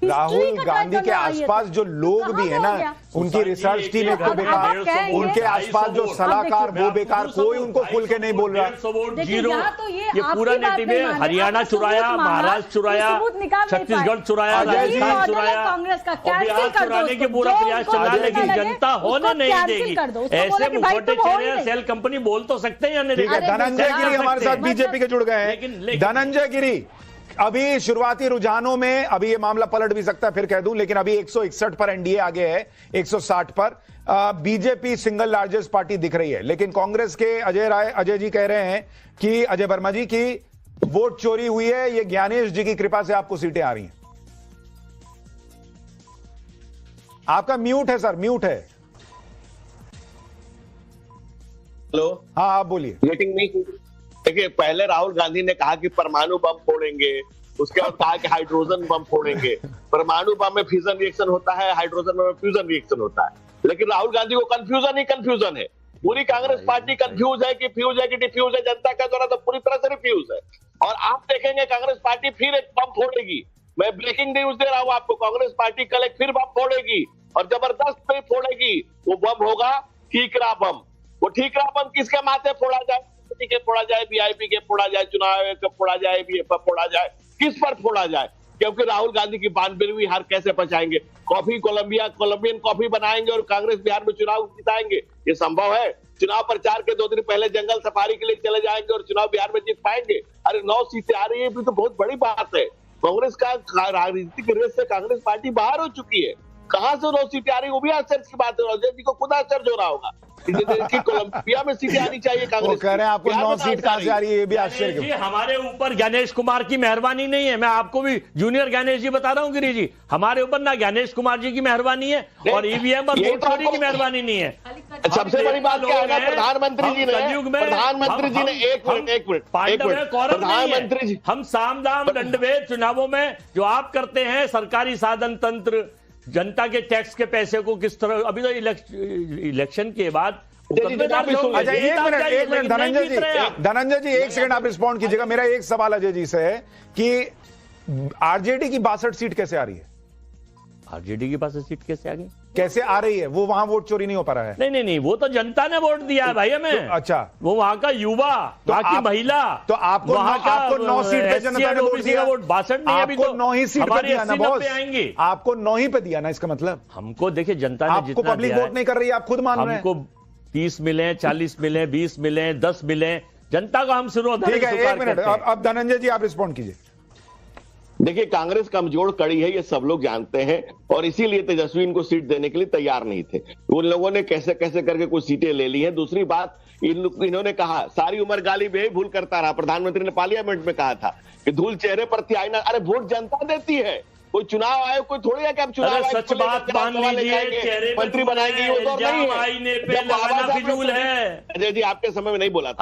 राहुल गांधी के आसपास जो लोग भी है ना, उनकी रिसर्च टीम एक तो बेकार, उनके आसपास जो सलाहकार वो बेकार, कोई उनको खुल के नहीं बोल रहा। ये पूरा नेटिव है। हरियाणा चुराया, महाराष्ट्र चुराया, छत्तीसगढ़ चुराया, राजस्थान चुराया, बिहार चुराने के पूरा प्रयास चल रहा है, लेकिन जनता होने नहीं देगी। ऐसे मुखौटे चेहरे सेल कंपनी बोल तो सकते हैं या नहीं? धनंजय गिरी हमारे साथ बीजेपी के जुड़ गए हैं। धनंजय गिरी, अभी शुरुआती रुझानों में अभी ये मामला पलट भी सकता है, फिर कह दूं, लेकिन अभी 161 पर एनडीए आगे है, 160 पर बीजेपी सिंगल लार्जेस्ट पार्टी दिख रही है। लेकिन कांग्रेस के अजय जी कह रहे हैं कि अजय वर्मा जी की वोट चोरी हुई है, ये ज्ञानेश जी की कृपा से आपको सीटें आ रही हैं। आपका म्यूट है सर, म्यूट है। हेलो, हाँ आप बोलिए। देखिए, पहले राहुल गांधी ने कहा कि परमाणु बम फोड़ेंगे, उसके बाद कहा कि हाइड्रोजन बम फोड़ेंगे। परमाणु बम में फ्यूजन रिएक्शन होता है, हाइड्रोजन में फ्यूजन रिएक्शन होता है। लेकिन राहुल गांधी को कंफ्यूजन ही कंफ्यूजन है। पूरी कांग्रेस पार्टी कंफ्यूज है कि फ्यूज है कि डिफ्यूज है। जनता का द्वारा तो पूरी तरह से रिफ्यूज है। और आप देखेंगे कांग्रेस पार्टी फिर एक बम फोड़ेगी। मैं ब्रेकिंग न्यूज दे रहा हूं आपको, कांग्रेस पार्टी कल एक फिर बम फोड़ेगी और जबरदस्त पे फोड़ेगी। वो बम होगा ठीकरा बम। वो ठीकरा बम किसके माथे फोड़ा जाए? के फोड़ा जाए, वीआईपी के फोड़ा जाए, चुनाव आयोग के फोड़ा जाए, बीएसएफ फोड़ा जाए, किस पर फोड़ा जाए? क्योंकि राहुल गांधी की 92वीं हार कैसे बचाएंगे? कॉफी कोलंबियन कॉफी बनाएंगे और कांग्रेस बिहार में चुनाव जिताएंगे? ये संभव है? चुनाव प्रचार के 2 दिन पहले जंगल सफारी के लिए चले जाएंगे और चुनाव बिहार में जीत पाएंगे? अरे 9 सीटें आ रही है, भी तो बहुत बड़ी बात है। कांग्रेस का राजनीतिक रेस से कांग्रेस पार्टी बाहर हो चुकी है। कहां से 9 सीटें आ रही है, वो भी आश्चर्य की बात है। अजय जी को खुद आश्चर्य हो रहा होगा कि कोलंबिया में सीटें आनी चाहिए कांग्रेस। कह रहे हैं आपको 9 सीट कहां से आ रही है, ये भी आश्चर्य की। हमारे ऊपर ज्ञानेश कुमार की मेहरबानी नहीं है। मैं आपको भी जूनियर ज्ञानेश जी बता रहा हूं गिरी जी, हमारे ऊपर ना ज्ञानेश कुमार जी की मेहरबानी है और ईवीएम और वोट चोरी की मेहरबानी नहीं है। सबसे बड़ी बात क्या है ना, प्रधानमंत्री जी ने एक मिनट प्रधानमंत्री जी, हम साम दाम दंडभेद चुनावों में जो आप करते हैं, सरकारी साधन तंत्र, जनता के टैक्स के पैसे को किस तरह, अभी तो इलेक्शन के बाद अच्छा एक मिनट धनंजय जी 1 सेकंड आप रिस्पॉन्ड कीजिएगा। मेरा एक सवाल अजय जी से है कि आरजेडी की 62 सीट कैसे आ रही है? आरजेडी की 62 सीट कैसे आ गई? कैसे आ रही है? वो वहां वोट चोरी नहीं हो पा रहा है? नहीं, वो तो जनता ने वोट दिया है भाई हमें। तो, अच्छा, वो वहां का युवा, वहां की महिला, तो आपको 9 सीट पे जनता ने वोट दिया। वोट 62 नहीं, अभी तो 9 ही सीट पे दिया ना बॉस। आएंगे आपको 9 ही पे दिया ना, इसका मतलब हमको देखिए जनता ने आपको पब्लिक वोट नहीं कर रही है, आप खुद मान रहे हैं। हमको 30 मिले, 40 मिले, 20 मिले, 10 मिले, जनता का हम शुरू। ठीक है, 1 मिनट अब धनंजय जी आप रिस्पॉन्ड कीजिए। देखिए, कांग्रेस कमजोर कड़ी है, ये सब लोग जानते हैं और इसीलिए तेजस्वी इनको सीट देने के लिए तैयार नहीं थे। उन लोगों ने कैसे कैसे करके कुछ सीटें ले ली हैं। दूसरी बात, इन्होंने कहा सारी उम्र गाली में ही भूल करता रहा। प्रधानमंत्री ने पार्लियामेंट में कहा था कि धूल चेहरे पर थी आईना। अरे वोट जनता देती है, कोई चुनाव आयोग कोई थोड़ी है कि अब चुनाव सच बात मान लीजिए, मंत्री बनाएंगे, वो तो नहीं है। है। अजय जी आपके समय में नहीं बोला था।